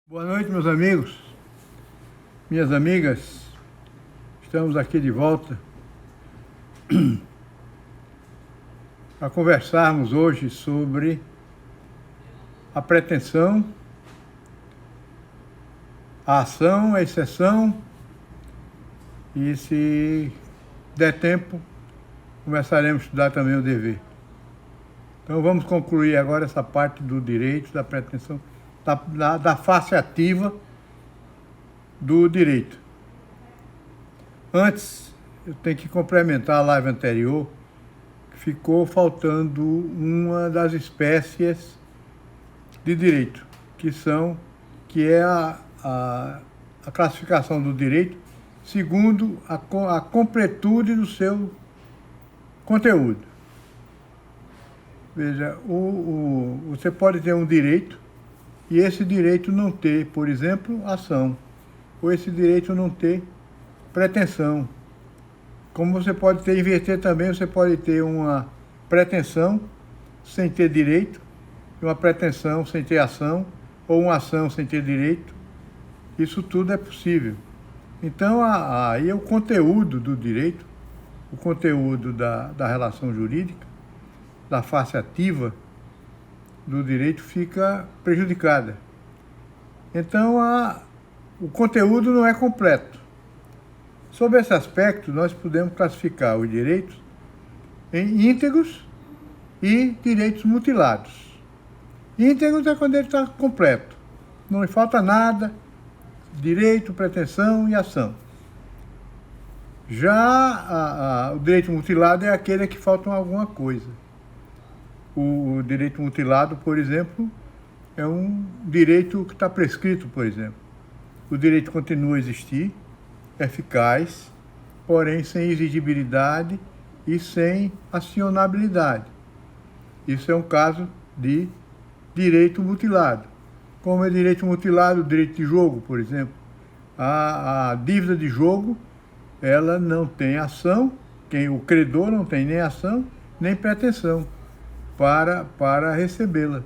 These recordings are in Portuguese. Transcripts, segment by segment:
Boa noite, meus amigos, minhas amigas. Estamos aqui de volta para conversarmos hoje sobre a pretensão, a ação, a exceção e, se der tempo, começaremos a estudar também o dever. Então vamos concluir agora essa parte do direito, da pretensão, da face ativa do direito. Antes, eu tenho que complementar a live anterior, que ficou faltando uma das espécies de direito, que é a classificação do direito segundo a completude do seu conteúdo. Veja, você pode ter um direito e esse direito não ter, por exemplo, ação, ou esse direito não ter pretensão. Como você pode inverter também, você pode ter uma pretensão sem ter direito, e uma pretensão sem ter ação, ou uma ação sem ter direito. Isso tudo é possível. Então, aí o conteúdo do direito, o conteúdo da relação jurídica, da face ativa do direito fica prejudicada. Então, o conteúdo não é completo. Sob esse aspecto, nós podemos classificar os direitos em íntegros e direitos mutilados. Íntegros é quando ele está completo, não lhe falta nada, direito, pretensão e ação. Já o direito mutilado é aquele que falta alguma coisa. O direito mutilado, por exemplo, é um direito que está prescrito, por exemplo. O direito continua a existir, eficaz, porém sem exigibilidade e sem acionabilidade. Isso é um caso de direito mutilado. Como é direito mutilado, o direito de jogo, por exemplo. A dívida de jogo, ela não tem ação, o credor não tem nem ação, nem pretensão para recebê-la.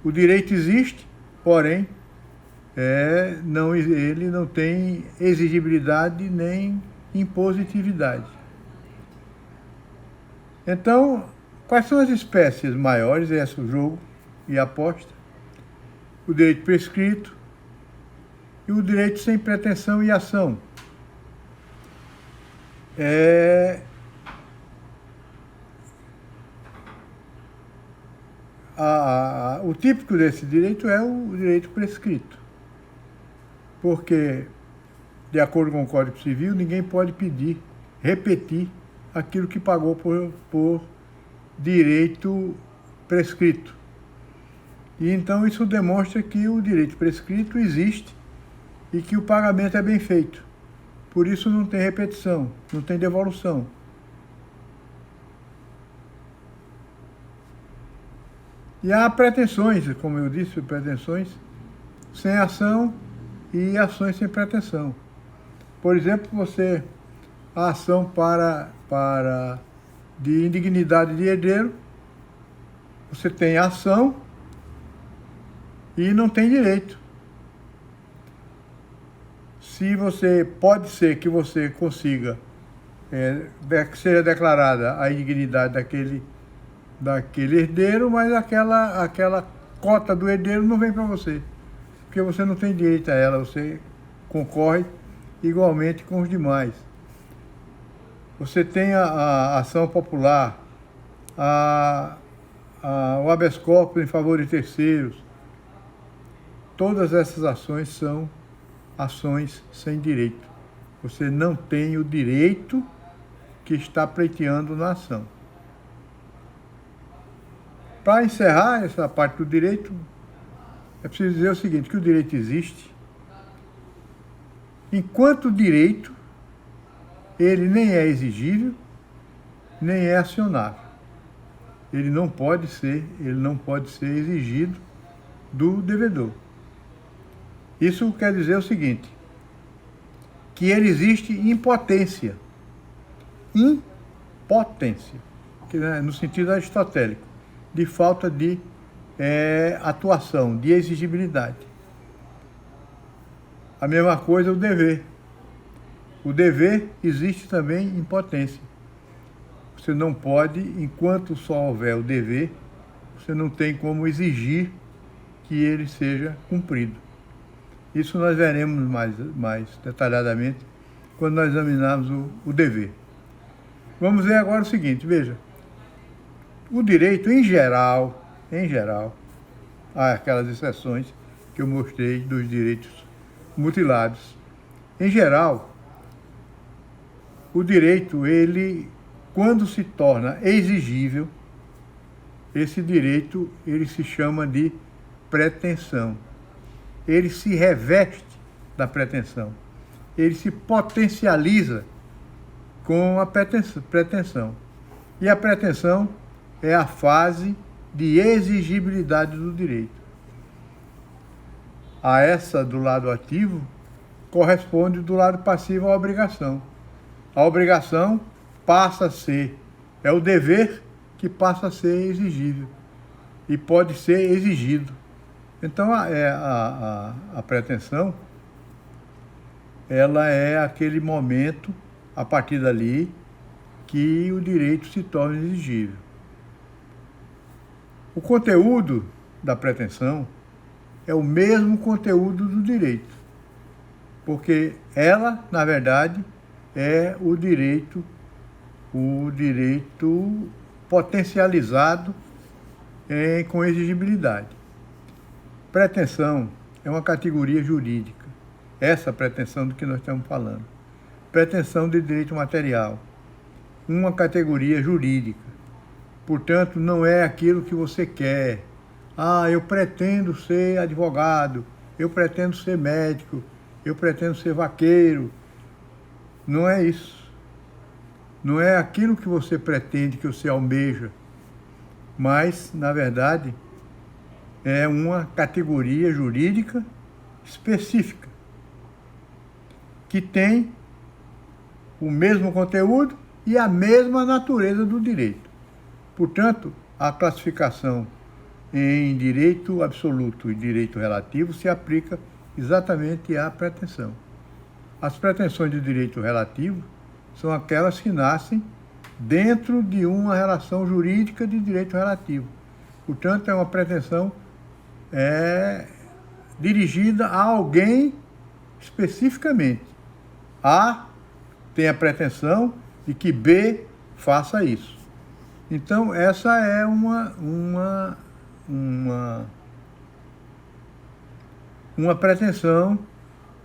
O direito existe, porém, ele não tem exigibilidade nem impositividade. Então, quais são as espécies maiores? O jogo e a aposta, o direito prescrito e o direito sem pretensão e ação. O típico desse direito é o direito prescrito, porque, de acordo com o Código Civil, ninguém pode repetir aquilo que pagou por direito prescrito. E então isso demonstra que o direito prescrito existe e que o pagamento é bem feito. Por isso não tem repetição, não tem devolução. E há pretensões, como eu disse, pretensões sem ação e ações sem pretensão. Por exemplo, a ação de indignidade de herdeiro, você tem ação e não tem direito. Pode ser que você consiga, que seja declarada a indignidade daquele herdeiro, mas aquela cota do herdeiro não vem para você, porque você não tem direito a ela, você concorre igualmente com os demais. Você tem a ação popular, o habeas corpus em favor de terceiros. Todas essas ações são ações sem direito. Você não tem o direito que está pleiteando na ação. Para encerrar essa parte do direito, é preciso dizer o seguinte, que o direito existe. Enquanto direito, ele nem é exigível, nem é acionável. Ele não pode ser exigido do devedor. Isso quer dizer o seguinte, que ele existe em potência. Impotência, no sentido aristotélico, de falta de atuação, de exigibilidade. A mesma coisa o dever. O dever existe também em potência. Você não pode, enquanto só houver o dever, você não tem como exigir que ele seja cumprido. Isso nós veremos mais detalhadamente quando nós examinarmos o dever. Vamos ver agora o seguinte, veja. O direito, em geral, há aquelas exceções que eu mostrei dos direitos mutilados. Em geral, o direito, ele, quando se torna exigível, esse direito, ele se chama de pretensão. Ele se reveste da pretensão. Ele se potencializa com a pretensão. E a pretensão é a fase de exigibilidade do direito. A essa do lado ativo corresponde do lado passivo à obrigação. A obrigação passa a ser, é o dever que passa a ser exigível e pode ser exigido. Então, a pretensão, ela é aquele momento, a partir dali, que o direito se torna exigível. O conteúdo da pretensão é o mesmo conteúdo do direito, porque ela, na verdade, é o direito potencializado com exigibilidade. Pretensão é uma categoria jurídica, essa pretensão do que nós estamos falando. Pretensão de direito material, uma categoria jurídica. Portanto, não é aquilo que você quer. Eu pretendo ser advogado, eu pretendo ser médico, eu pretendo ser vaqueiro. Não é isso. Não é aquilo que você pretende, que você almeja. Mas, na verdade, é uma categoria jurídica específica, que tem o mesmo conteúdo e a mesma natureza do direito. Portanto, a classificação em direito absoluto e direito relativo se aplica exatamente à pretensão. As pretensões de direito relativo são aquelas que nascem dentro de uma relação jurídica de direito relativo. Portanto, é uma pretensão dirigida a alguém especificamente. A tem a pretensão de que B faça isso. Então, essa é uma pretensão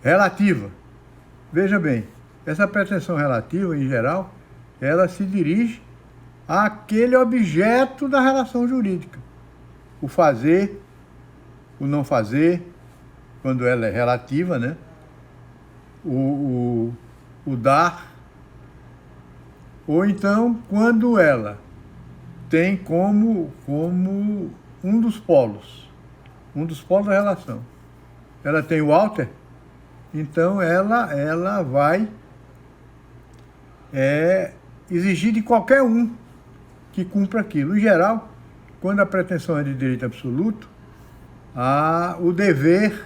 relativa. Veja bem, essa pretensão relativa, em geral, ela se dirige àquele objeto da relação jurídica. O fazer, o não fazer, quando ela é relativa, né? O dar, ou então quando ela tem como um dos polos da relação. Ela tem o alter, então ela vai exigir de qualquer um que cumpra aquilo. Em geral, quando a pretensão é de direito absoluto, o dever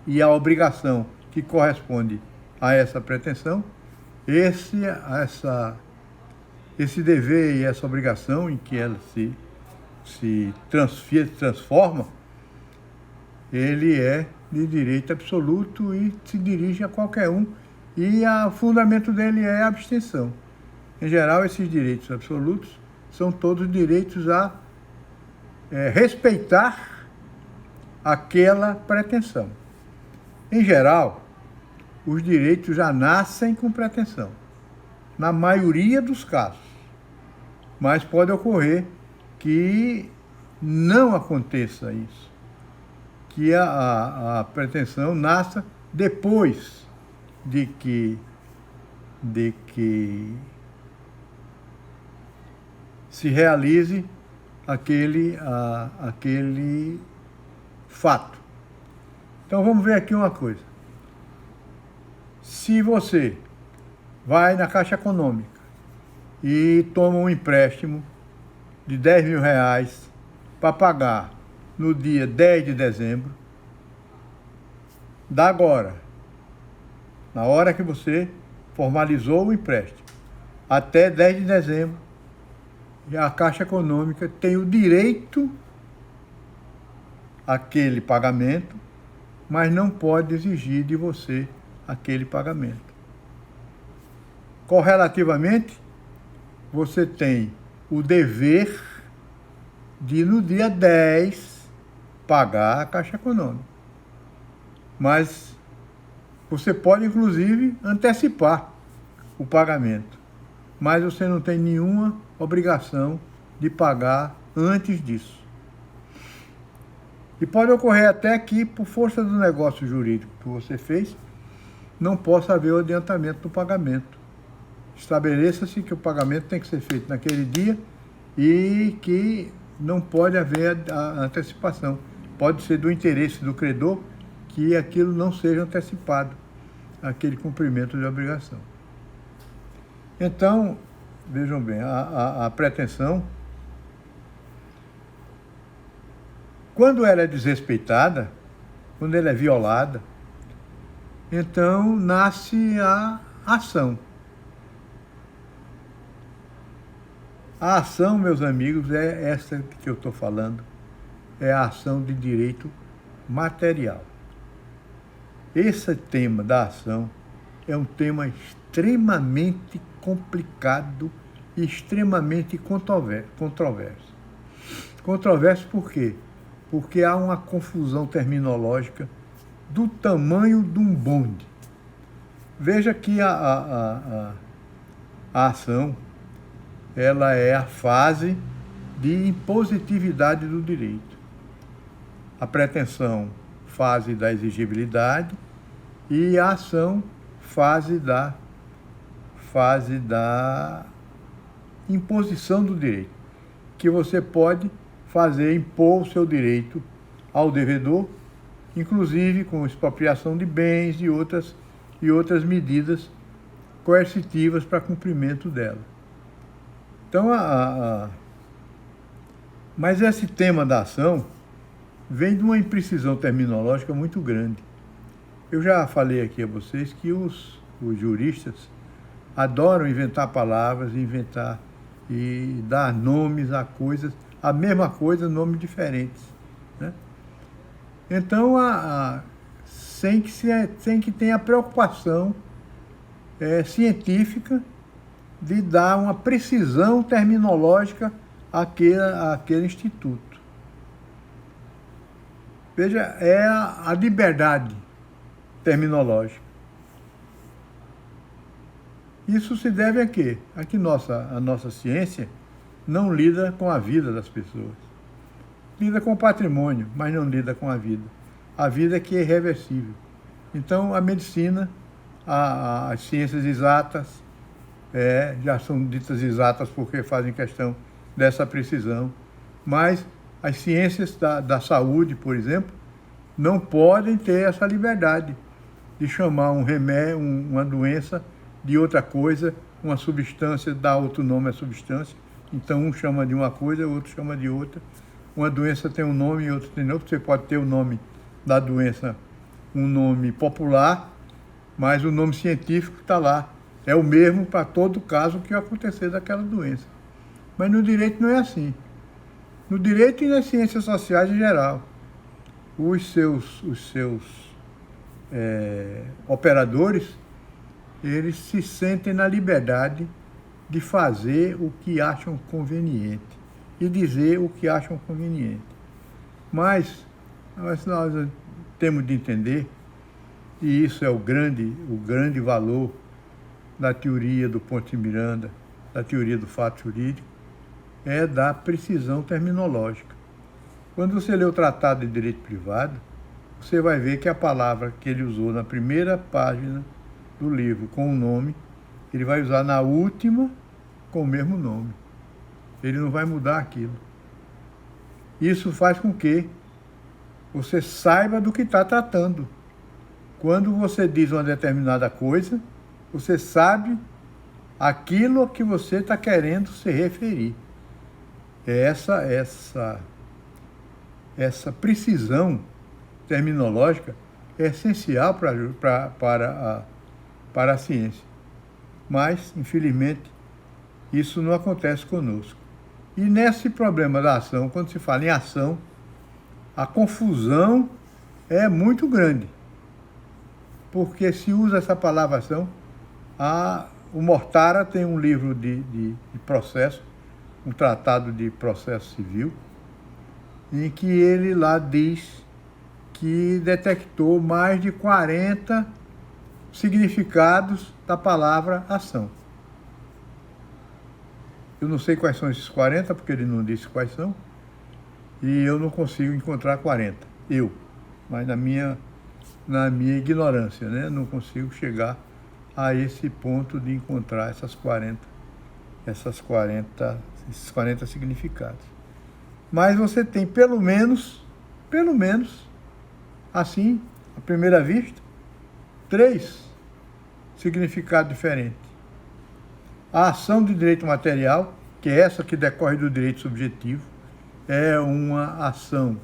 e a obrigação que corresponde a essa pretensão, esse dever e essa obrigação em que ela se transforma, ele é de direito absoluto e se dirige a qualquer um, e o fundamento dele é a abstenção. Em geral, esses direitos absolutos são todos direitos a respeitar aquela pretensão. Em geral, os direitos já nascem com pretensão, na maioria dos casos. Mas pode ocorrer que não aconteça isso, que a pretensão nasça depois de que se realize aquele fato. Então vamos ver aqui uma coisa. Se você vai na Caixa Econômica e toma um empréstimo de R$10.000 para pagar no dia 10 de dezembro da agora, na hora que você formalizou o empréstimo, até 10 de dezembro, a Caixa Econômica tem o direito àquele pagamento, mas não pode exigir de você aquele pagamento. Correlativamente, você tem o dever de, no dia 10, pagar a Caixa Econômica. Mas você pode, inclusive, antecipar o pagamento, mas você não tem nenhuma obrigação de pagar antes disso. E pode ocorrer até que, por força do negócio jurídico que você fez, não possa haver o adiantamento do pagamento. Estabeleça-se que o pagamento tem que ser feito naquele dia e que não pode haver a antecipação. Pode ser do interesse do credor que aquilo não seja antecipado, aquele cumprimento de obrigação. Então, vejam bem, a pretensão, quando ela é desrespeitada, quando ela é violada, então nasce a ação. A ação, meus amigos, é essa que eu estou falando, é a ação de direito material. Esse tema da ação é um tema extremamente complicado e extremamente controverso. Controverso por quê? Porque há uma confusão terminológica do tamanho de um bonde. Veja que a ação, ela é a fase de impositividade do direito. A pretensão, fase da exigibilidade, e a ação, fase da imposição do direito, que você pode impor o seu direito ao devedor, inclusive com expropriação de bens e outras medidas coercitivas para cumprimento dela. Então, mas esse tema da ação vem de uma imprecisão terminológica muito grande. Eu já falei aqui a vocês que os juristas adoram inventar palavras, inventar e dar nomes a coisas, a mesma coisa, nomes diferentes, né? Então, sem que tenha preocupação científica de dar uma precisão terminológica àquele instituto. Veja, é a liberdade terminológica. Isso se deve a quê? A que a nossa ciência não lida com a vida das pessoas. Lida com o patrimônio, mas não lida com a vida. A vida é que é irreversível. Então, a medicina, as ciências exatas, já são ditas exatas porque fazem questão dessa precisão, mas as ciências da saúde, por exemplo, não podem ter essa liberdade de chamar um remédio, uma doença, de outra coisa, uma substância, dar outro nome à substância. Então, um chama de uma coisa, o outro chama de outra. Uma doença tem um nome e outra tem outro. Você pode ter o nome da doença, um nome popular, mas o nome científico está lá. É o mesmo para todo caso que acontecer daquela doença. Mas no direito não é assim. No direito e nas ciências sociais em geral, os seus operadores, eles se sentem na liberdade de fazer o que acham conveniente e dizer o que acham conveniente. Mas nós temos de entender, e isso é o grande valor da teoria do Ponte de Miranda, da teoria do fato jurídico, é da precisão terminológica. Quando você lê o Tratado de Direito Privado, você vai ver que a palavra que ele usou na primeira página do livro com o nome, ele vai usar na última com o mesmo nome. Ele não vai mudar aquilo. Isso faz com que você saiba do que está tratando. Quando você diz uma determinada coisa, você sabe aquilo a que você está querendo se referir. Essa precisão terminológica é essencial para para a ciência. Mas, infelizmente, isso não acontece conosco. E nesse problema da ação, quando se fala em ação, a confusão é muito grande. Porque se usa essa palavra ação, o Mortara tem um livro de processo, um tratado de processo civil, em que ele lá diz que detectou mais de 40 significados da palavra ação. Eu não sei quais são esses 40, porque ele não disse quais são, e eu não consigo encontrar 40. Mas na minha ignorância, né? Não consigo chegar a esse ponto de encontrar esses 40 significados. Mas você tem pelo menos, assim, à primeira vista, 3 significados diferentes. A ação de direito material, que é essa que decorre do direito subjetivo, é uma ação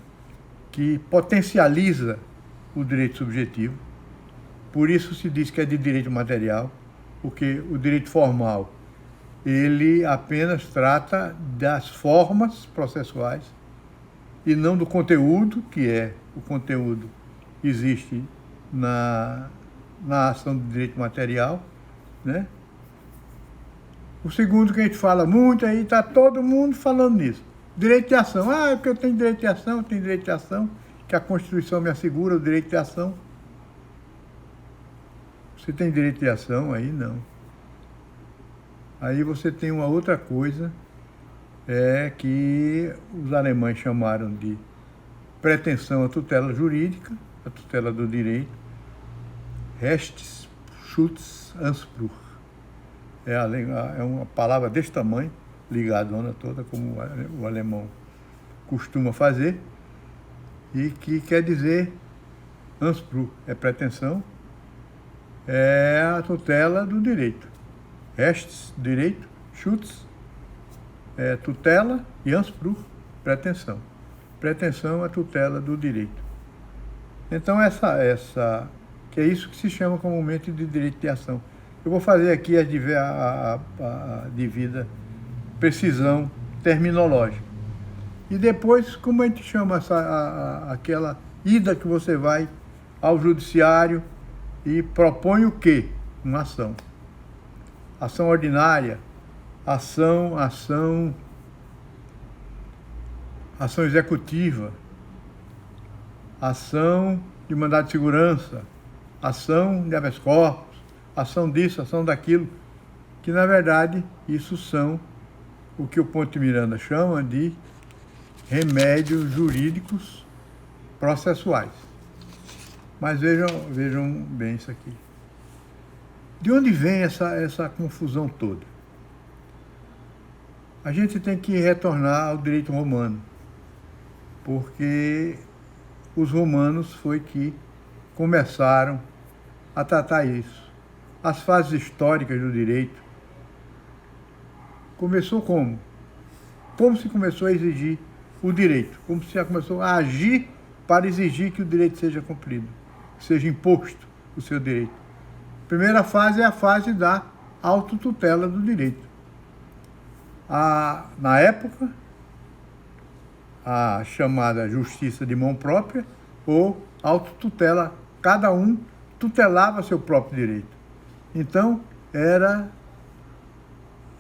que potencializa o direito subjetivo. Por isso se diz que é de direito material, porque o direito formal, ele apenas trata das formas processuais e não do conteúdo, que é o conteúdo que existe na ação do direito material, né? O segundo que a gente fala muito aí, está todo mundo falando nisso. Direito de ação. É porque eu tenho direito de ação, que a Constituição me assegura o direito de ação. Você tem direito de ação? Aí não. Aí você tem uma outra coisa, que os alemães chamaram de pretensão à tutela jurídica, a tutela do direito, Rechtsschutzanspruch. É uma palavra desse tamanho, ligadona toda, como o alemão costuma fazer, e que quer dizer Anspruch, é pretensão, é a tutela do direito. Rechts, direito, Schutz, tutela, e Anspruch, pretensão. Pretensão é a tutela do direito. Então, que é isso que se chama comumente de direito de ação. Eu vou fazer aqui a devida precisão terminológica. E depois, como a gente chama aquela ida que você vai ao judiciário e propõe o quê? Uma ação. Ação ordinária, ação executiva, ação de mandado de segurança, ação de habeas corpus, ação disso, ação daquilo, que na verdade isso são o que o Ponte Miranda chama de remédios jurídicos processuais. Mas vejam bem isso aqui. De onde vem essa confusão toda? A gente tem que retornar ao direito romano, porque os romanos foi que começaram a tratar isso. As fases históricas do direito começou como? Como se começou a exigir o direito, como se começou a agir para exigir que o direito seja cumprido, seja imposto o seu direito. A primeira fase é a fase da autotutela do direito. Na época, a chamada justiça de mão própria ou autotutela, cada um tutelava seu próprio direito. Então,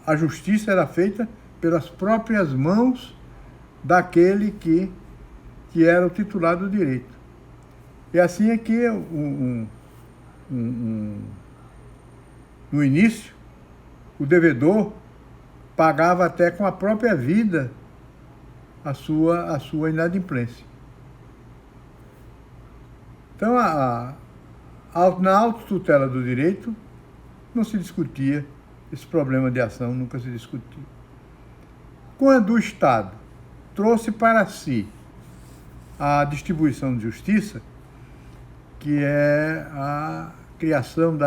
a justiça era feita pelas próprias mãos daquele que era o titular do direito. E assim é que, no início, o devedor pagava até com a própria vida a sua inadimplência. Então, na autotutela do direito, não se discutia esse problema de ação, nunca se discutiu. Quando o Estado trouxe para si a distribuição de justiça, que é a criação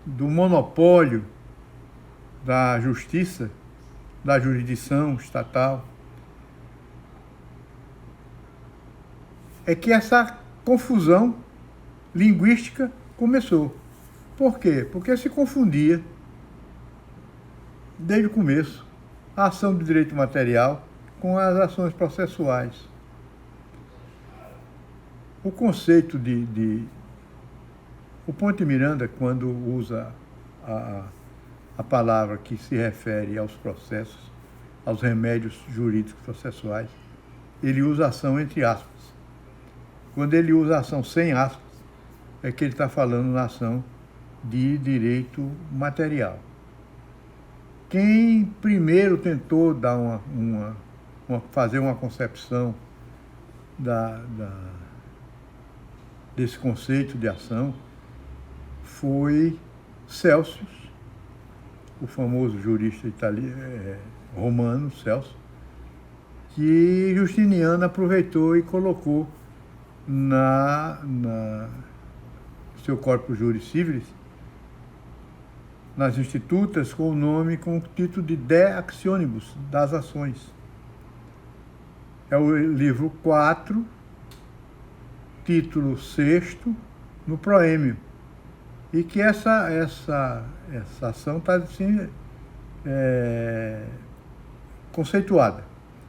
do monopólio da justiça, da jurisdição estatal, é que essa confusão linguística começou. Por quê? Porque se confundia, desde o começo, a ação do direito material com as ações processuais. O conceito o Ponte Miranda, quando usa a palavra que se refere aos processos, aos remédios jurídicos processuais, ele usa ação entre aspas. Quando ele usa ação sem aspas, é que ele está falando na ação de direito material. Quem primeiro tentou dar fazer uma concepção desse conceito de ação foi Celsus, o famoso jurista romano, Celso, que Justiniano aproveitou e colocou seu Corpus Juris Civilis, nas Institutas, com o título de De Actionibus, das ações. É o livro 4, título 6º, no proêmio. E que essa ação está assim, conceituada.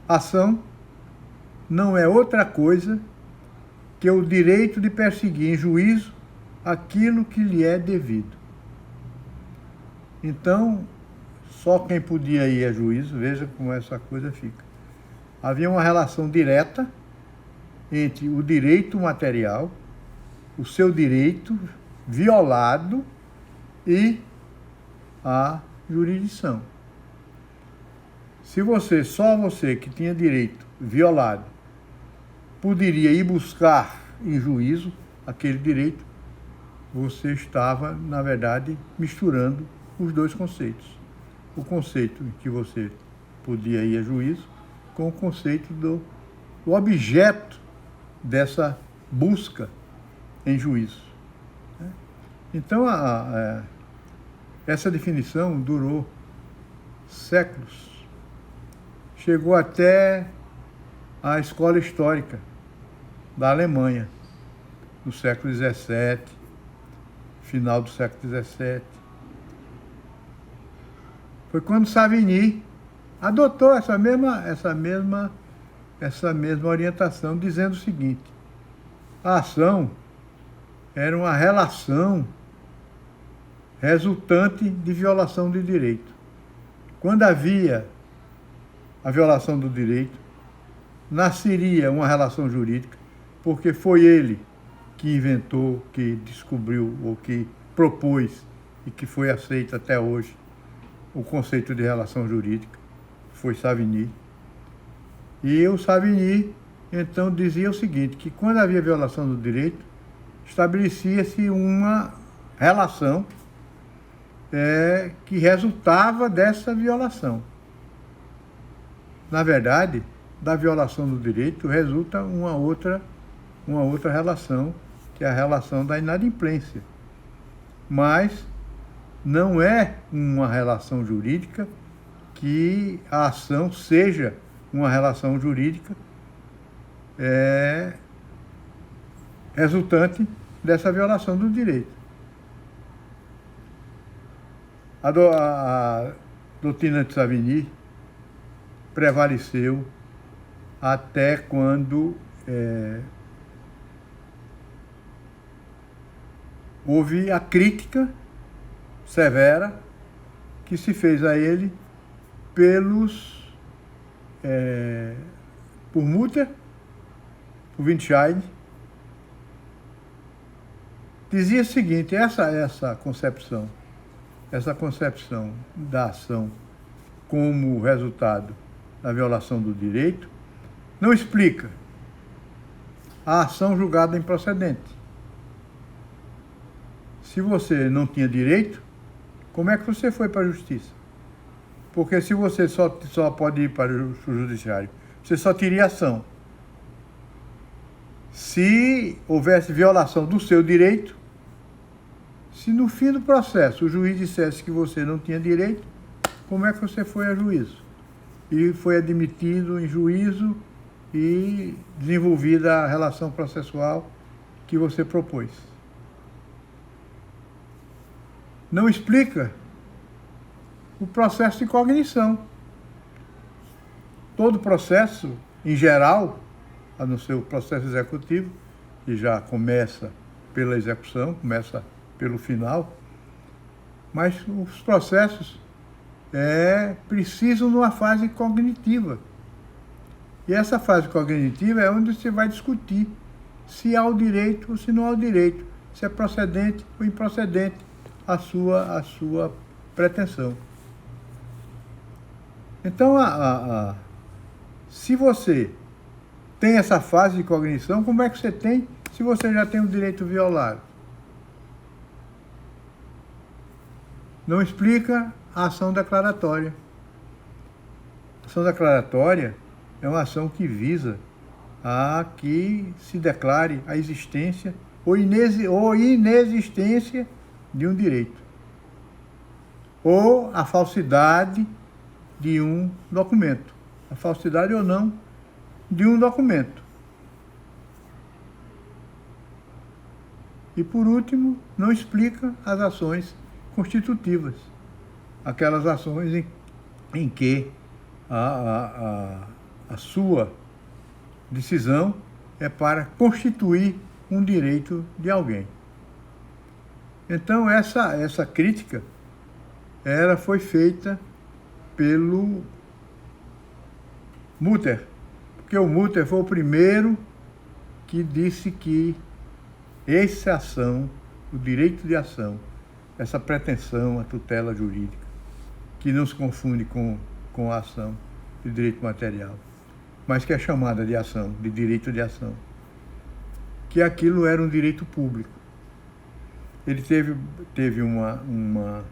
Ação não é outra coisa que o direito de perseguir em juízo aquilo que lhe é devido. Então, só quem podia ir a juízo, veja como essa coisa fica. Havia uma relação direta entre o direito material, o seu direito violado e a jurisdição. Se só você que tinha direito violado, poderia ir buscar em juízo aquele direito, você estava, na verdade, misturando os dois conceitos. O conceito em que você podia ir a juízo com o conceito do objeto dessa busca em juízo. Então, essa definição durou séculos. Chegou até a escola histórica da Alemanha, no século XVII, final do século XVII. Foi quando Savigny adotou essa mesma orientação, dizendo o seguinte: a ação era uma relação resultante de violação de direito. Quando havia a violação do direito, nasceria uma relação jurídica, porque foi ele que inventou, que descobriu ou que propôs e que foi aceito até hoje o conceito de relação jurídica, foi Savigny. E o Savigny, então, dizia o seguinte, que quando havia violação do direito, estabelecia-se uma relação que resultava dessa violação. Na verdade, da violação do direito resulta uma outra relação, que é a relação da inadimplência. Mas não é uma relação jurídica que a ação seja uma relação jurídica resultante dessa violação do direito. A doutrina de Savigny prevaleceu até quando houve a crítica severa que se fez a ele por Mutter, por Windscheid. Dizia o seguinte: essa concepção da ação como resultado da violação do direito não explica a ação julgada improcedente. Se você não tinha direito, como é que você foi para a justiça? Porque se você só pode ir para o judiciário, você só teria ação. Se houvesse violação do seu direito, se no fim do processo o juiz dissesse que você não tinha direito, como é que você foi a juízo? E foi admitido em juízo e desenvolvida a relação processual que você propôs. não explica o processo de cognição. Todo processo, em geral, a não ser o processo executivo, que já começa pela execução, começa pelo final, mas os processos precisam de uma fase cognitiva. E essa fase cognitiva é onde você vai discutir se há o direito ou se não há o direito, se é procedente ou improcedente a sua pretensão. Então, se você tem essa fase de cognição, como é que você tem se você já tem o direito violado? Não explica a ação declaratória. A ação declaratória é uma ação que visa a que se declare a existência ou inexistência de um direito, ou a falsidade de um documento, a falsidade ou não de um documento. E, por último, não explica as ações constitutivas, aquelas ações em que a sua decisão é para constituir um direito de alguém. Então, essa crítica foi feita pelo Mutter, porque o Mutter foi o primeiro que disse que essa ação, o direito de ação, essa pretensão à tutela jurídica, que não se confunde com a ação de direito material, mas que é chamada de ação, de direito de ação, que aquilo era um direito público. Ele teve uma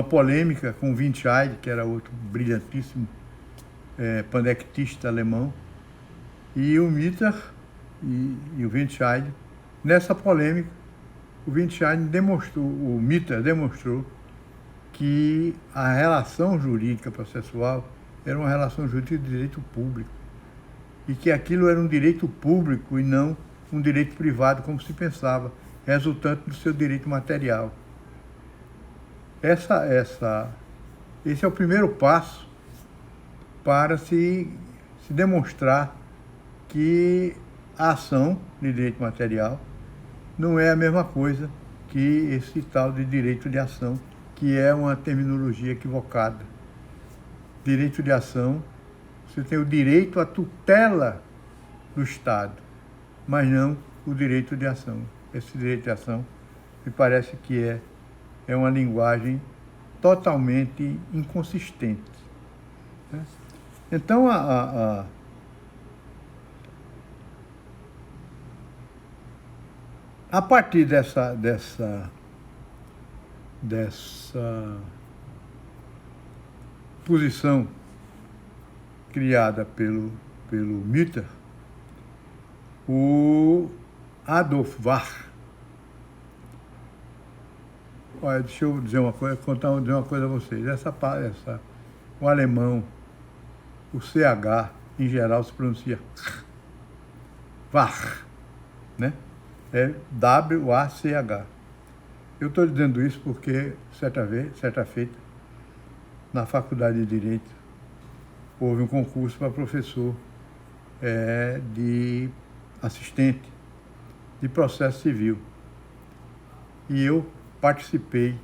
polêmica com o Windscheid, que era outro brilhantíssimo pandectista alemão, e o Mitter e o Windscheid. Nessa polêmica, o Mitter demonstrou que a relação jurídica processual era uma relação jurídica de direito público, e que aquilo era um direito público e não um direito privado, como se pensava, resultante do seu direito material. Esse é o primeiro passo para se demonstrar que a ação de direito material não é a mesma coisa que esse tal de direito de ação, que é uma terminologia equivocada. Direito de ação, você tem o direito à tutela do Estado, mas não o direito de ação. Esse direito de ação me parece que é uma linguagem totalmente inconsistente. Então, a partir dessa posição criada pelo Mitter, o Adolf Wach, olha, deixa eu dizer uma coisa a vocês. O alemão, o CH, em geral, se pronuncia Wach, né? É W-A-C-H. Eu estou dizendo isso porque, certa feita, na Faculdade de Direito, houve um concurso para professor de assistente de processo civil. E eu participei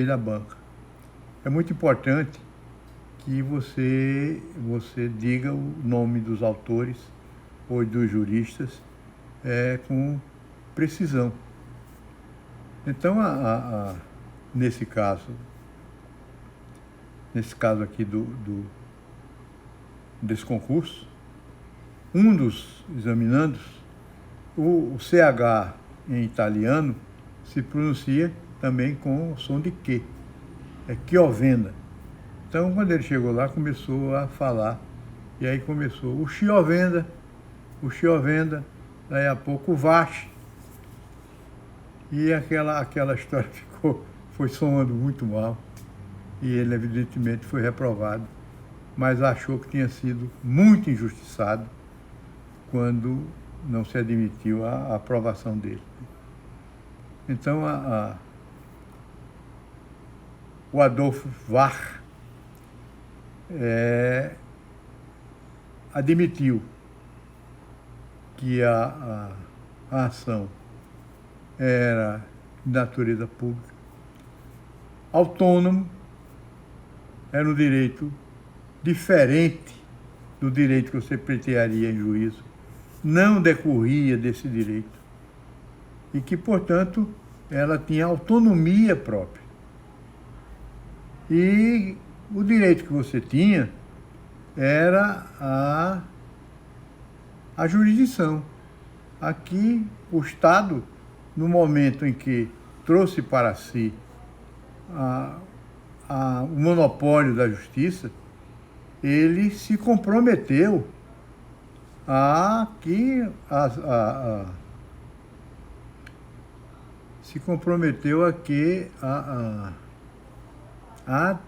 da banca. É muito importante que você diga o nome dos autores ou dos juristas com precisão. Então, nesse caso aqui desse concurso, um dos examinandos, o CH em italiano, se pronuncia também com o som de Q, Chiovenda. Então, quando ele chegou lá, começou a falar, e aí começou o Chiovenda, daí a pouco o Vach, e aquela história foi soando muito mal, e ele evidentemente foi reprovado, mas achou que tinha sido muito injustiçado quando não se admitiu a aprovação dele. Então, o Adolfo Warr admitiu que a ação era de natureza pública, autônomo, era um direito diferente do direito que você pleitearia em juízo, não decorria desse direito, e que, portanto, ela tinha autonomia própria. E o direito que você tinha era a jurisdição. Aqui, o Estado, no momento em que trouxe para si o monopólio da justiça, ele se comprometeu a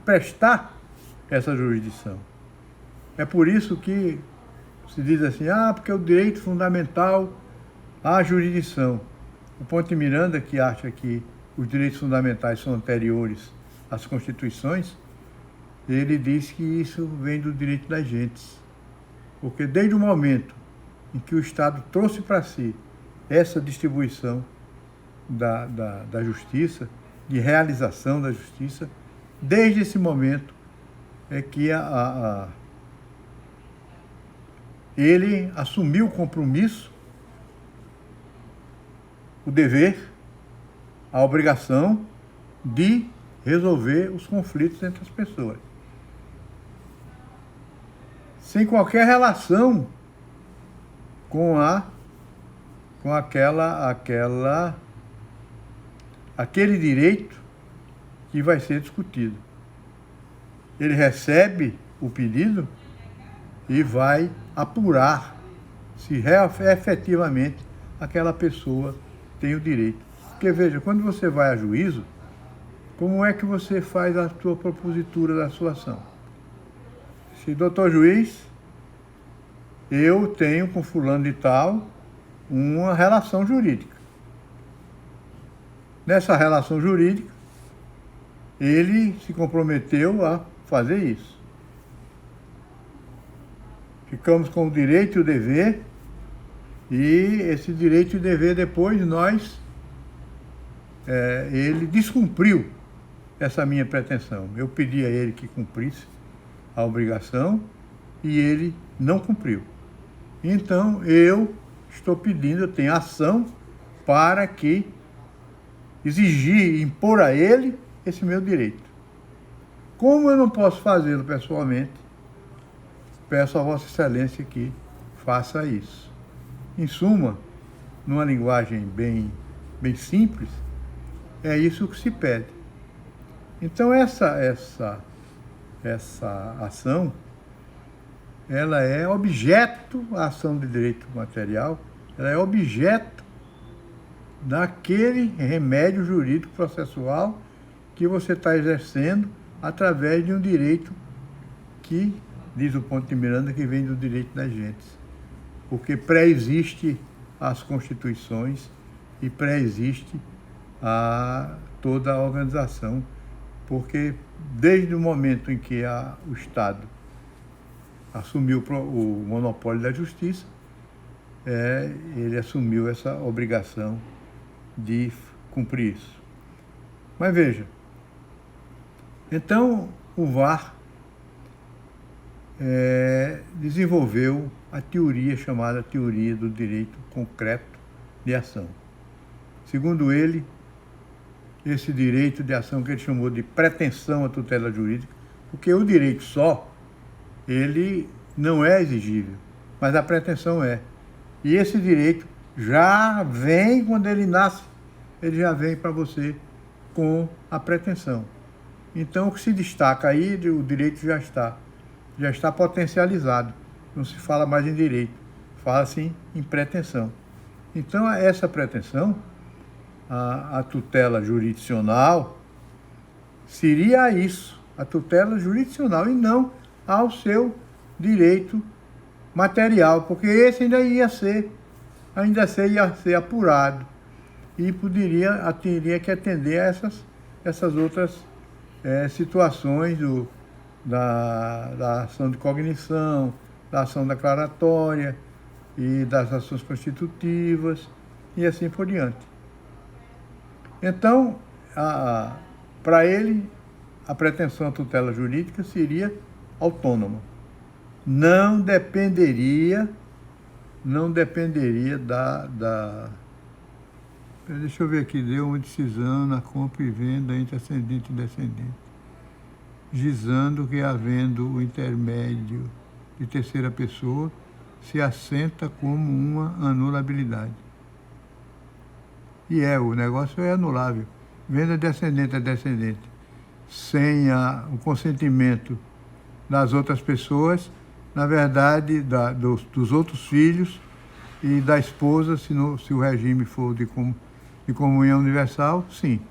prestar essa jurisdição. É por isso que se diz assim, porque é o direito fundamental à jurisdição. O Ponte Miranda, que acha que os direitos fundamentais são anteriores às constituições, ele diz que isso vem do direito das gentes. Porque desde o momento em que o Estado trouxe para si essa distribuição da justiça, de realização da justiça, desde esse momento é que ele assumiu o compromisso, o dever, a obrigação de resolver os conflitos entre as pessoas. Sem qualquer relação com aquele direito que vai ser discutido. Ele recebe o pedido e vai apurar se efetivamente aquela pessoa tem o direito. Porque veja, quando você vai a juízo, como é que você faz a sua propositura da sua ação? Se, doutor juiz, eu tenho com fulano de tal uma relação jurídica. Nessa relação jurídica, ele se comprometeu a fazer isso. Ficamos com o direito e o dever, e esse direito e dever depois ele descumpriu essa minha pretensão. Eu pedi a ele que cumprisse a obrigação e ele não cumpriu. Então, eu estou pedindo, eu tenho ação para que exigir, impor a ele esse meu direito. Como eu não posso fazê-lo pessoalmente, peço a Vossa Excelência que faça isso. Em suma, numa linguagem bem simples, é isso que se pede. Então, essa ação, ela é objeto, a ação de direito material, ela é objeto daquele remédio jurídico processual que você está exercendo através de um direito que, diz o Ponte Miranda, que vem do direito das gentes. Porque pré-existe as constituições e pré-existe toda a organização, porque desde o momento em que o Estado assumiu o monopólio da justiça, ele assumiu essa obrigação de cumprir isso. Mas veja, então o VAR desenvolveu a teoria chamada teoria do direito concreto de ação. Segundo ele, esse direito de ação que ele chamou de pretensão à tutela jurídica, porque o direito só, ele não é exigível, mas a pretensão é. E esse direito já vem, quando ele nasce, ele já vem para você com a pretensão. Então, o que se destaca aí, o direito já está potencializado. Não se fala mais em direito, fala-se em pretensão. Então, essa pretensão, a tutela jurisdicional, seria isso, a tutela jurisdicional, e não ao seu direito material, porque esse ainda ia ser apurado e teria que atender a essas outras situações da ação de cognição, da ação declaratória e das ações constitutivas e assim por diante. Então, para ele, a pretensão à tutela jurídica seria autônoma. Não dependeria Deixa eu ver aqui, deu uma decisão na compra e venda entre ascendente e descendente, gizando que, havendo o intermédio de terceira pessoa, se assenta como uma anulabilidade. E o negócio é anulável. Venda de ascendente a descendente, sem o consentimento das outras pessoas, na verdade, dos outros filhos e da esposa, se o regime for de comunhão universal, sim.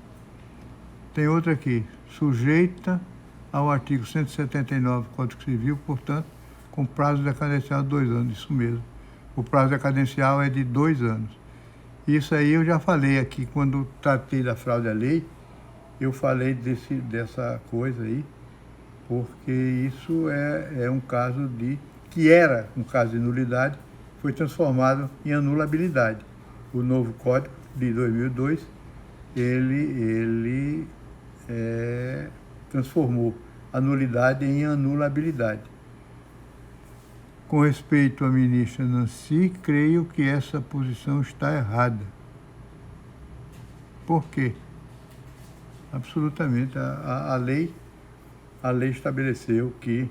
Tem outra aqui, sujeita ao artigo 179 do Código Civil, portanto, com prazo decadencial de 2 anos, isso mesmo. O prazo decadencial é de 2 anos. Isso aí eu já falei aqui, quando tratei da fraude à lei, eu falei dessa coisa aí, porque isso é um caso que era um caso de nulidade, foi transformado em anulabilidade. O novo Código de 2002, ele transformou a nulidade em anulabilidade. Com respeito à ministra Nancy, creio que essa posição está errada. Por quê? Absolutamente. A lei estabeleceu que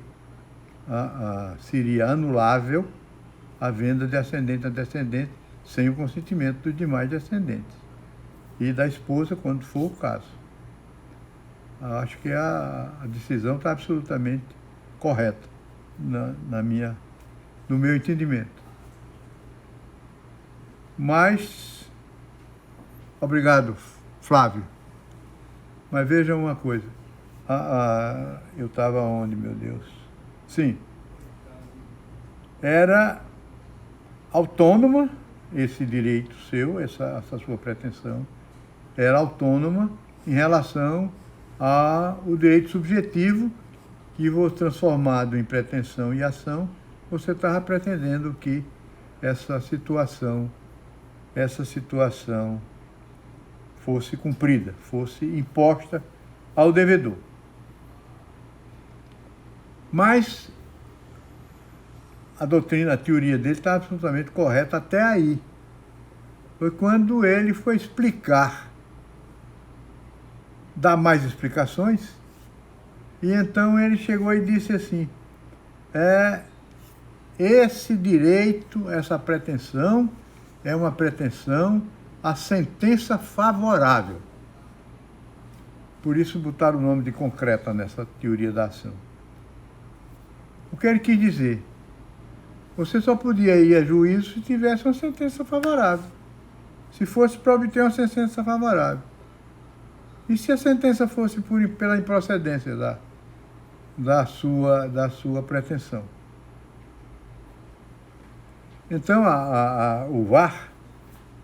seria anulável a venda de ascendente a descendente sem o consentimento dos demais descendentes e da esposa, quando for o caso. Acho que a decisão está absolutamente correta no meu entendimento. Mas, obrigado, Flávio. Mas veja uma coisa, eu estava onde, meu Deus? Sim, era autônoma esse direito seu, essa sua pretensão, era autônoma em relação ao direito subjetivo que, transformado em pretensão e ação, você estava pretendendo que essa situação fosse cumprida, fosse imposta ao devedor. Mas a teoria dele está absolutamente correta até aí. Foi quando ele foi dar mais explicações, e então ele chegou e disse assim, esse direito, essa pretensão, é uma pretensão à sentença favorável. Por isso botaram o nome de concreta nessa teoria da ação. O que ele quis dizer? Você só podia ir a juízo se tivesse uma sentença favorável. Se fosse para obter uma sentença favorável. E se a sentença fosse pela improcedência da sua pretensão? Então, o VAR,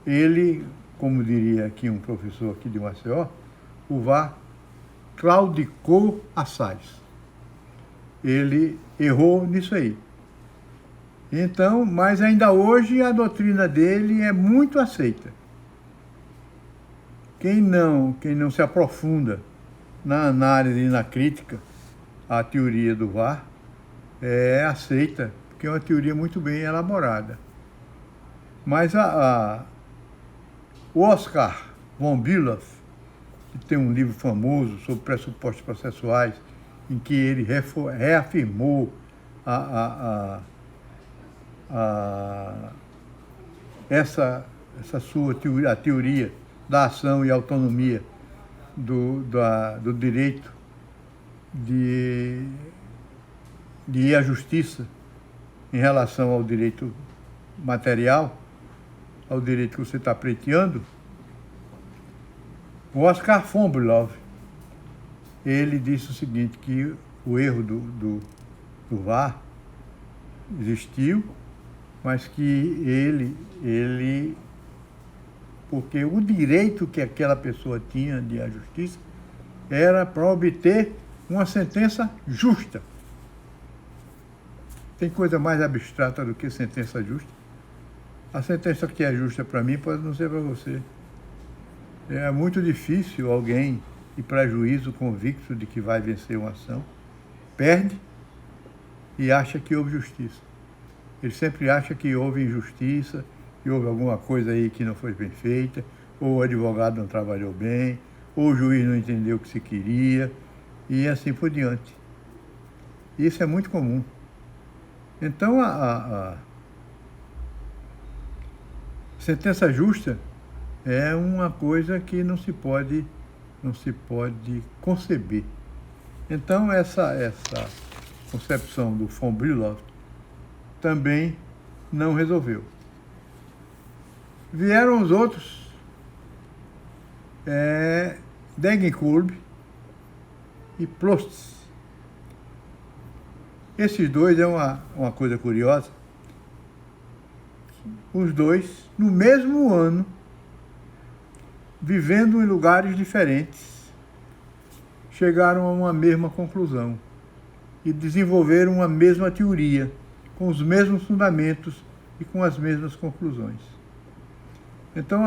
ele, como diria aqui um professor aqui de Maceió, o VAR claudicou Assaz. Ele errou nisso aí. Então, mas ainda hoje a doutrina dele é muito aceita. Quem não se aprofunda na análise e na crítica à teoria do VAR, aceita, porque é uma teoria muito bem elaborada. Mas o Oscar von Bülow, que tem um livro famoso sobre pressupostos processuais, em que ele reafirmou a teoria da ação e autonomia do direito de ir à justiça em relação ao direito material, ao direito que você está pleiteando. O Oscar von Bülow, ele disse o seguinte, que o erro do VAR existiu, mas que porque o direito que aquela pessoa tinha de ir à justiça era para obter uma sentença justa. Tem coisa mais abstrata do que sentença justa? A sentença que é justa para mim pode não ser para você. É muito difícil alguém ir para juízo convicto de que vai vencer uma ação, perde e acha que houve justiça. Ele sempre acha que houve injustiça, que houve alguma coisa aí que não foi bem feita, ou o advogado não trabalhou bem, ou o juiz não entendeu o que se queria, e assim por diante. Isso é muito comum. Então, a sentença justa é uma coisa que não se pode conceber. Então, essa concepção do von Bülow também não resolveu. Vieram os outros, Degenkolb e Plotz. Esses dois é uma coisa curiosa. Os dois, no mesmo ano, vivendo em lugares diferentes, chegaram a uma mesma conclusão e desenvolveram uma mesma teoria, com os mesmos fundamentos e com as mesmas conclusões. Então,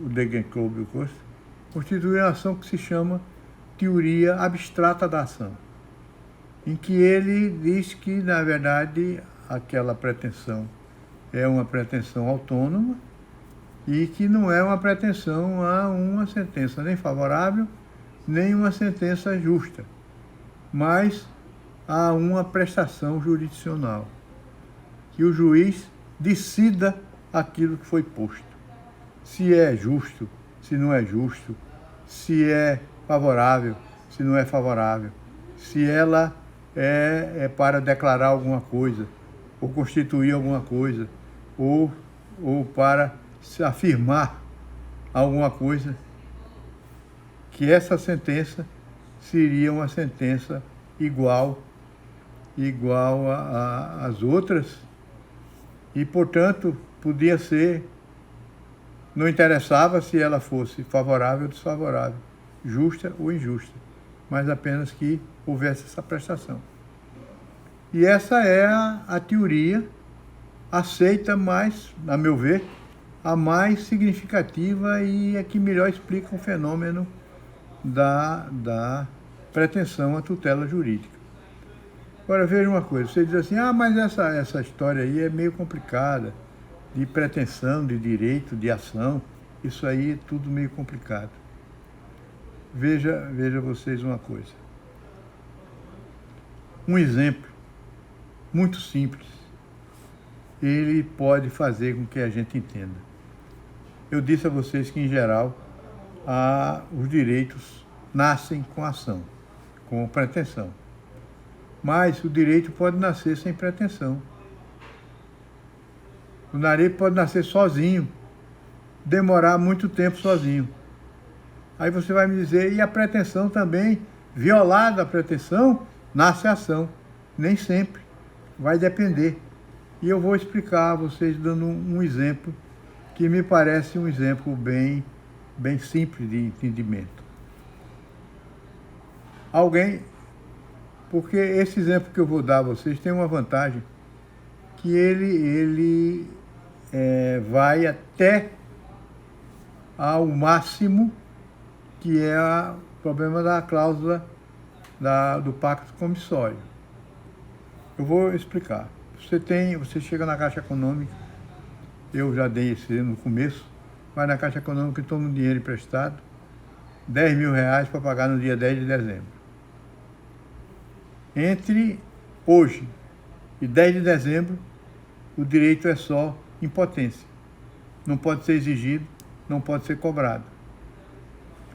o Degenkolb e o Plotz constituem uma ação que se chama teoria abstrata da ação, em que ele diz que, na verdade, aquela pretensão é uma pretensão autônoma e que não é uma pretensão a uma sentença nem favorável, nem uma sentença justa, mas a uma prestação jurisdicional, que o juiz decida aquilo que foi posto. Se é justo, se não é justo, se é favorável, se não é favorável, se ela é para declarar alguma coisa, ou constituir alguma coisa, ou para se afirmar alguma coisa, que essa sentença seria uma sentença igual às outras e, portanto, podia ser, não interessava se ela fosse favorável ou desfavorável, justa ou injusta, mas apenas que houvesse essa prestação. E essa é a teoria aceita mais, a meu ver, a mais significativa e a que melhor explica o fenômeno da pretensão à tutela jurídica. Agora, veja uma coisa, você diz assim, mas essa história aí é meio complicada, de pretensão, de direito, de ação, isso aí é tudo meio complicado. Veja vocês uma coisa. Um exemplo muito simples, ele pode fazer com que a gente entenda. Eu disse a vocês que, em geral, os direitos nascem com ação, com pretensão. Mas o direito pode nascer sem pretensão. O direito pode nascer sozinho, demorar muito tempo sozinho. Aí você vai me dizer, e a pretensão também, violada a pretensão, nasce a ação. Nem sempre, vai depender. E eu vou explicar a vocês dando um exemplo que me parece um exemplo bem simples de entendimento. Porque esse exemplo que eu vou dar a vocês tem uma vantagem, que ele vai até ao máximo, que é o problema da cláusula do pacto comissório. Eu vou explicar. Você chega na Caixa Econômica, eu já dei esse no começo, vai na Caixa Econômica e toma um dinheiro emprestado, R$10.000 para pagar no dia 10 de dezembro. Entre hoje e 10 de dezembro, o direito é só impotência. Não pode ser exigido, não pode ser cobrado.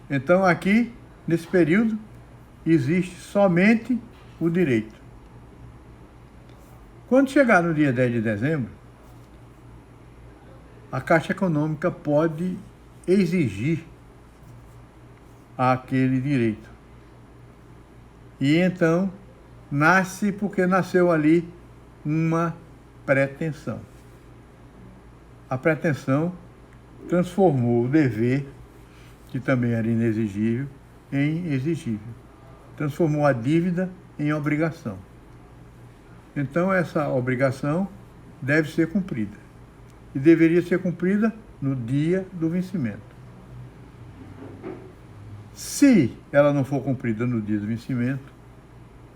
Então, aqui, nesse período, existe somente o direito. Quando chegar no dia 10 de dezembro, a Caixa Econômica pode exigir aquele direito. E então, nasce porque nasceu ali uma pretensão. A pretensão transformou o dever, que também era inexigível, em exigível. Transformou a dívida em obrigação. Então, essa obrigação deve ser cumprida. E deveria ser cumprida no dia do vencimento. Se ela não for cumprida no dia do vencimento,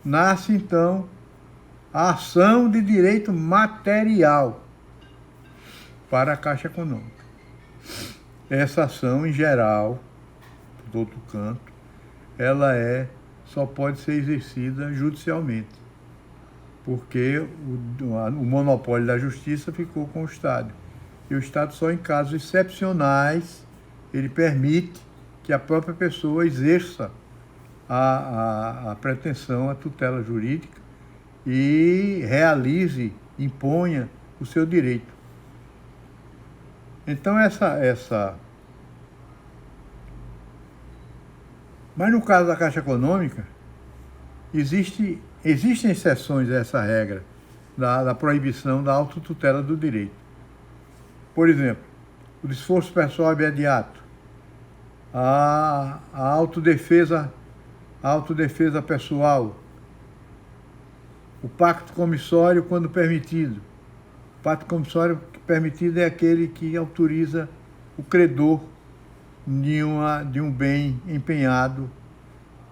nasce, então, a ação de direito material para a Caixa Econômica. Essa ação, em geral, por outro canto, ela só pode ser exercida judicialmente, porque o monopólio da justiça ficou com o Estado. E o Estado, só em casos excepcionais, ele permite que a própria pessoa exerça a pretensão, a tutela jurídica e realize, imponha o seu direito. Então, Mas no caso da Caixa Econômica, existem exceções a essa regra da proibição da autotutela do direito. Por exemplo, o esforço pessoal imediato, a autodefesa pessoal, o pacto comissório quando permitido. O pacto comissório permitido é aquele que autoriza o credor de um bem empenhado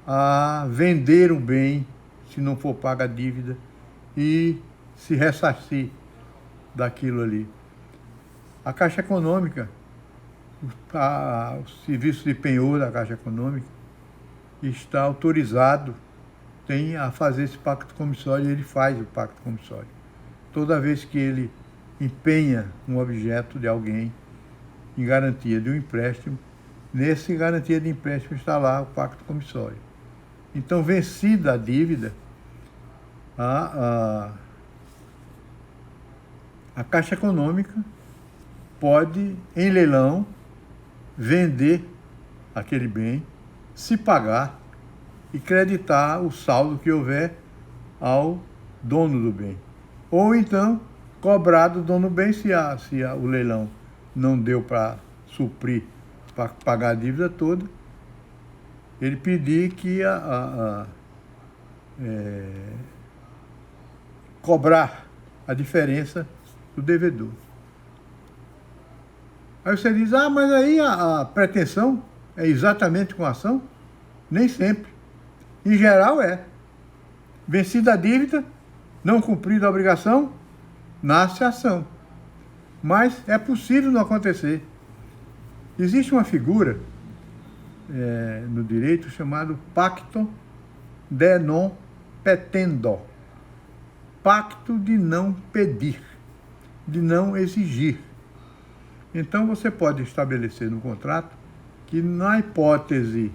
a vender o bem, se não for paga a dívida, e se ressarcir daquilo ali. A Caixa Econômica, o serviço de penhor da Caixa Econômica, está autorizado, tem a fazer esse pacto comissório, e ele faz o pacto comissório. Toda vez que ele empenha um objeto de alguém em garantia de um empréstimo, nesse garantia de empréstimo está lá o pacto comissório. Então, vencida a dívida, a Caixa Econômica pode, em leilão, vender aquele bem, se pagar e creditar o saldo que houver ao dono do bem. Ou então, cobrar do dono do bem, se o leilão não deu para suprir, para pagar a dívida toda, ele pedir que cobrar a diferença do devedor. Aí você diz, mas aí a pretensão é exatamente com a ação? Nem sempre. Em geral é. Vencida a dívida, não cumprida a obrigação, nasce a ação. Mas é possível não acontecer. Existe uma figura no direito chamado pacto de non petendo. Pacto de não pedir, de não exigir. Então você pode estabelecer no contrato que, na hipótese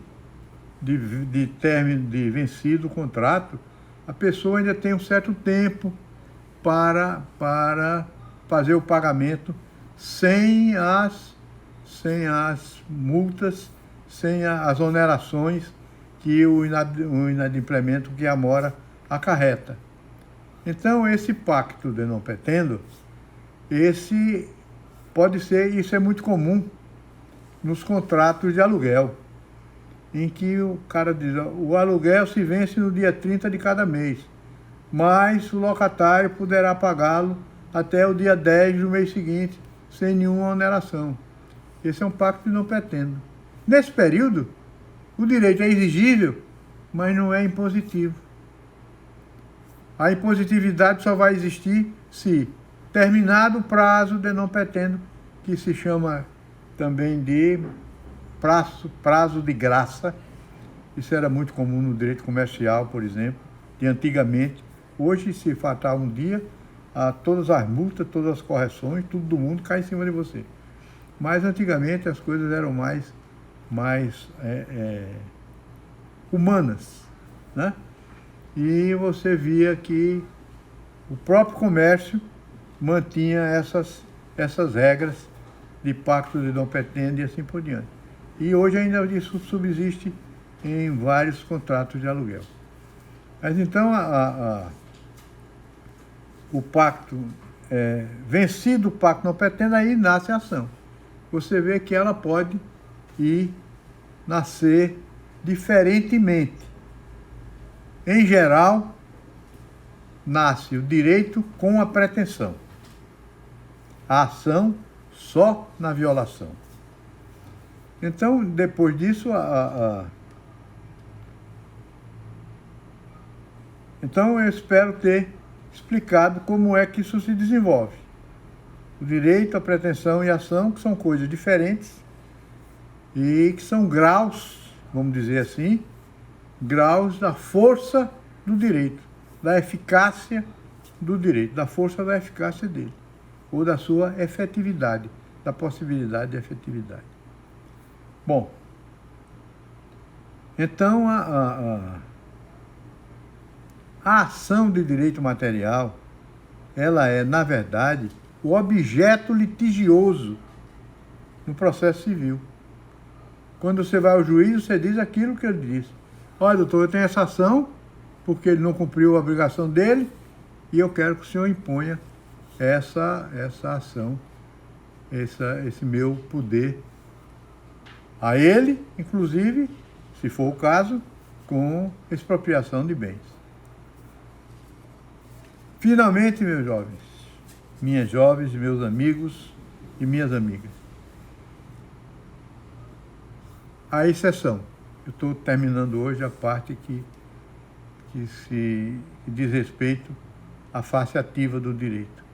de término de vencido o contrato, a pessoa ainda tem um certo tempo para fazer o pagamento sem as multas, sem as onerações que o inadimplemento, que a mora acarreta. Então, esse pacto de não petendo, isso é muito comum nos contratos de aluguel, em que o cara diz, o aluguel se vence no dia 30 de cada mês, mas o locatário poderá pagá-lo até o dia 10 do mês seguinte, sem nenhuma oneração. Esse é um pacto de não petendo. Nesse período, o direito é exigível, mas não é impositivo. A impositividade só vai existir se terminado o prazo de não petendo, que se chama também de prazo de graça. Isso era muito comum no direito comercial, por exemplo, de antigamente. Hoje, se faltar um dia, todas as multas, todas as correções, tudo do mundo cai em cima de você. Mas antigamente as coisas eram mais humanas, né? E você via que o próprio comércio mantinha essas regras de pacto de não petendo e assim por diante. E hoje ainda isso subsiste em vários contratos de aluguel. Mas então o pacto, vencido o pacto não petendo, aí nasce a ação. Você vê que ela pode nascer diferentemente. Em geral, nasce o direito com a pretensão. A ação só na violação. Então, depois disso, Então, eu espero ter explicado como é que isso se desenvolve. O direito, a pretensão e a ação, que são coisas diferentes e que são graus, vamos dizer assim, graus da força do direito, da eficácia do direito, da força da eficácia dele, ou da sua efetividade, da possibilidade de efetividade. Bom, então a ação de direito material, ela é, na verdade, o objeto litigioso no processo civil. Quando você vai ao juiz, você diz aquilo que ele disse. Olha, doutor, eu tenho essa ação, porque ele não cumpriu a obrigação dele, e eu quero que o senhor imponha essa ação, esse meu poder a ele, inclusive, se for o caso, com expropriação de bens. Finalmente, meus jovens, minhas jovens, meus amigos e minhas amigas, a exceção. Eu estou terminando hoje a parte que diz respeito à face ativa do direito.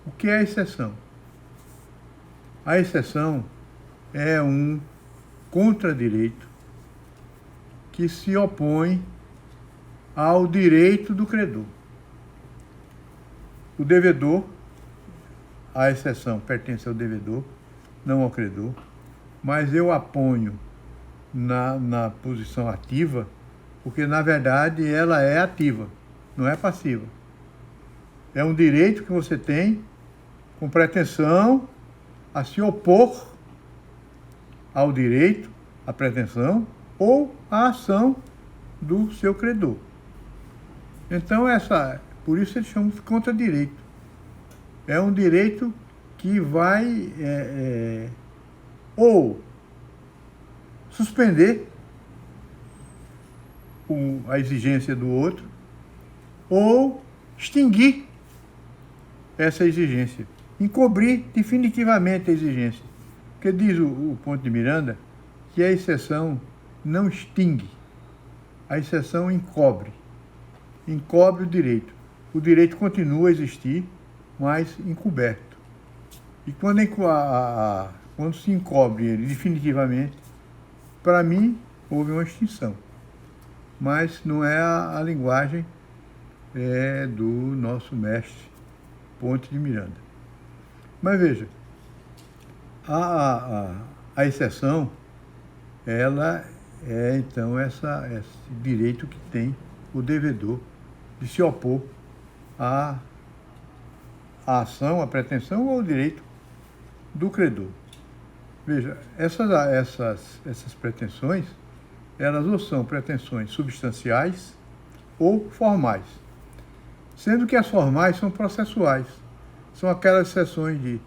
O que é a exceção? A exceção é um contradireito que se opõe ao direito do credor. O devedor, a exceção pertence ao devedor, não ao credor, mas eu a ponho na posição ativa, porque na verdade ela é ativa, não é passiva. É um direito que você tem com pretensão a se opor ao direito, à pretensão ou à ação do seu credor. Então, por isso eles chamam de contradireito. É um direito que vai ou suspender a exigência do outro, ou extinguir essa exigência, encobrir definitivamente a exigência. Porque diz o Ponte de Miranda que a exceção não extingue, a exceção encobre o direito. O direito continua a existir, mas encoberto. E quando se encobre ele definitivamente, para mim, houve uma extinção. Mas não é a linguagem do nosso mestre Ponte de Miranda. Mas veja, a exceção, ela é então esse direito que tem o devedor de se opor à ação, à pretensão ou ao direito do credor. Veja, essas pretensões, elas ou são pretensões substanciais ou formais, sendo que as formais são processuais, são aquelas exceções de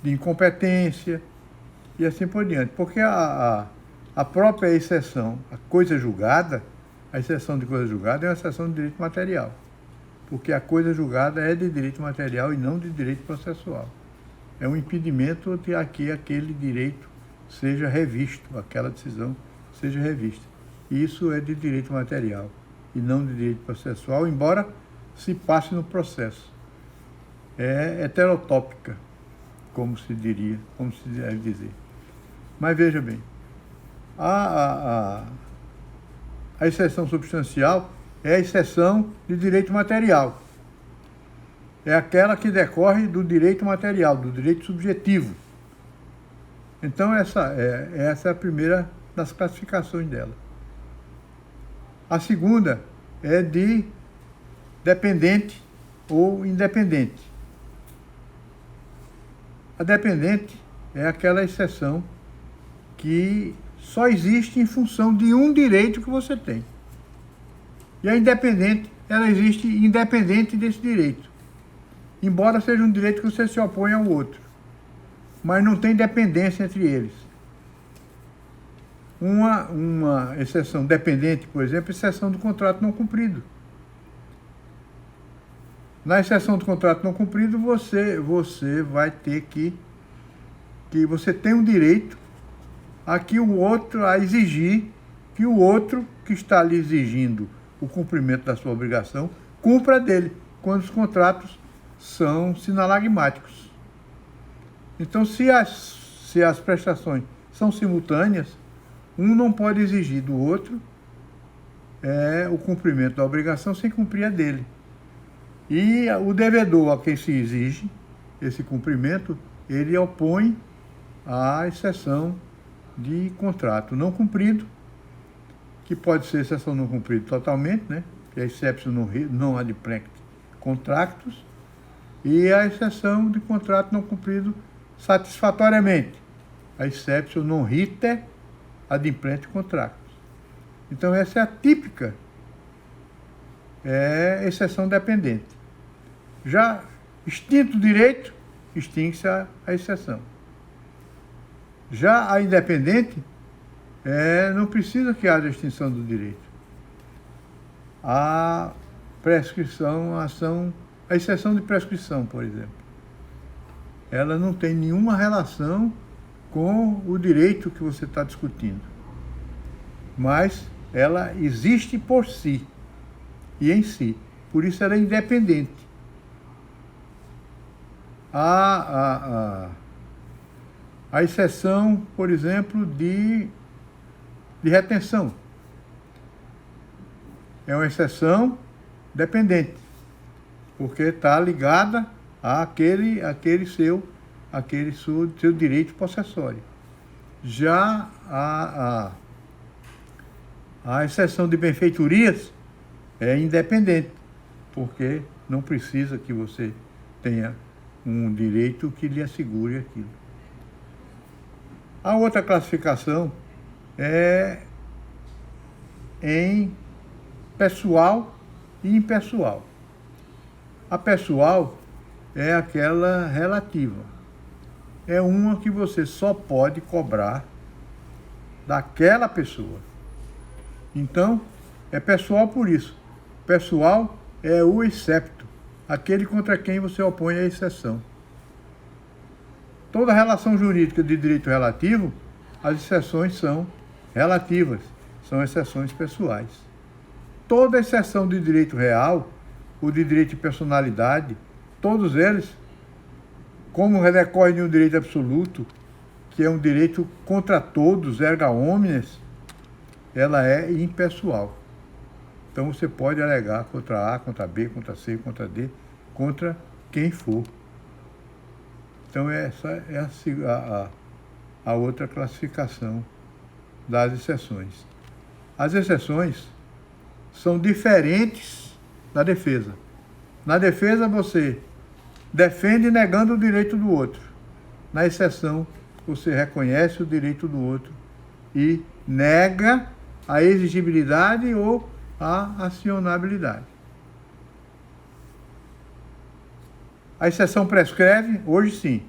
incompetência e assim por diante, porque a própria exceção, a coisa julgada, a exceção de coisa julgada é uma exceção de direito material, porque a coisa julgada é de direito material e não de direito processual. É um impedimento de que aquele direito seja revisto, aquela decisão seja revista. E isso é de direito material e não de direito processual, embora se passe no processo. É heterotópica, como se deve dizer. Mas veja bem, a exceção substancial é a exceção de direito material. É aquela que decorre do direito material, do direito subjetivo. Então, essa é a primeira das classificações dela. A segunda é de dependente ou independente. A dependente é aquela exceção que só existe em função de um direito que você tem. E a independente, ela existe independente desse direito, embora seja um direito que você se opõe ao outro. mas não tem dependência entre eles. Uma exceção dependente, por exemplo, é a exceção do contrato não cumprido. Na exceção do contrato não cumprido, você vai ter que você tem um direito a exigir que o outro que está lhe exigindo o cumprimento da sua obrigação cumpra dele, quando os contratos são sinalagmáticos. Então, se as prestações são simultâneas, um não pode exigir do outro o cumprimento da obrigação sem cumprir a dele. E o devedor a quem se exige esse cumprimento, ele opõe à exceção de contrato não cumprido, que pode ser exceção não cumprida totalmente, né? Que é a exception non adimplent contractus, e a exceção de contrato não cumprido satisfatoriamente, a exception non rite adimplent contractus. Então essa é a típica exceção dependente. Já extinto o direito, extingue-se a exceção. Já a independente, não precisa que haja extinção do direito. A prescrição, a exceção de prescrição, por exemplo, ela não tem nenhuma relação com o direito que você está discutindo, mas ela existe por si e em si, por isso ela é independente. A exceção, por exemplo, de retenção é uma exceção dependente, porque está ligada àquele seu direito possessório. Já a exceção de benfeitorias é independente, porque não precisa que você tenha um direito que lhe assegure aquilo. A outra classificação é em pessoal e impessoal. A pessoal é aquela relativa. É uma que você só pode cobrar daquela pessoa. Então, é pessoal por isso. Pessoal é o excepto, aquele contra quem você opõe a exceção. Toda relação jurídica de direito relativo, as exceções são relativas, são exceções pessoais. Toda exceção de direito real, ou de direito de personalidade, todos eles, como redecorre de um direito absoluto, que é um direito contra todos, erga omnes, ela é impessoal. Então você pode alegar contra A, contra B, contra C, contra D, contra quem for. Então essa é a outra classificação das exceções. As exceções são diferentes da defesa. Na defesa você defende negando o direito do outro. Na exceção você reconhece o direito do outro e nega a exigibilidade ou a acionabilidade. A exceção prescreve, hoje sim,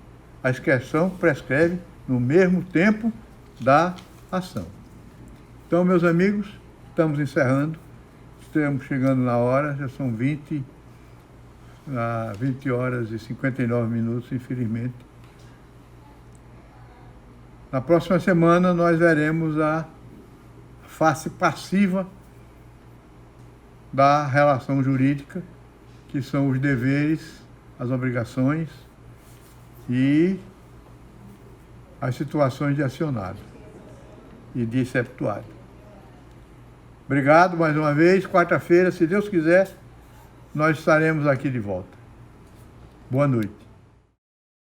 a exceção prescreve no mesmo tempo da ação. Então, meus amigos, estamos encerrando, estamos chegando na hora, já são 20 horas e 59 minutos, infelizmente. Na próxima semana nós veremos a face passiva da relação jurídica, que são os deveres, as obrigações e as situações de acionado e de exceptuado. Obrigado mais uma vez. Quarta-feira, se Deus quiser, nós estaremos aqui de volta. Boa noite.